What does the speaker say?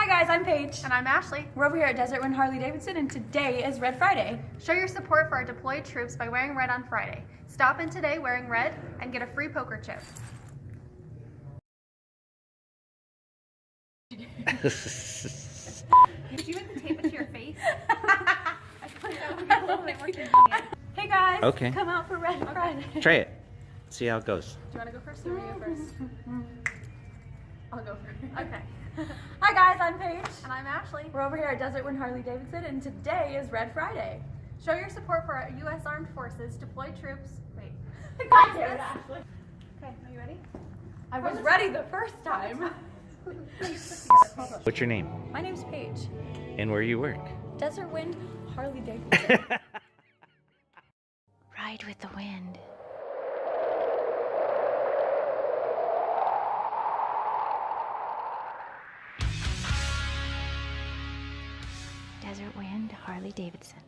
Hi guys, I'm Paige. And I'm Ashley. We're over here at Desert Wind Harley-Davidson and today is Red Friday. Show your support for our deployed troops by wearing red on Friday. Stop in today wearing red and get a free poker chip. Did you have to tape it to your face? I feel like that would be a little bit more convenient. Hey guys, Okay. come out for Red Friday. Try it. See how it goes. Do you want to go first or you go first? I'll go first. Okay. Hi guys, I'm Paige. And I'm Ashley. We're over here at Desert Wind Harley-Davidson and today is Red Friday. Show your support for our U.S. Armed Forces, deployed troops. Wait. Got it, Ashley. Okay, are you ready? I was ready the first time. What's your name? My name's Paige. And where you work? Desert Wind Harley-Davidson. Ride with the wind. Desert Wind Harley-Davidson.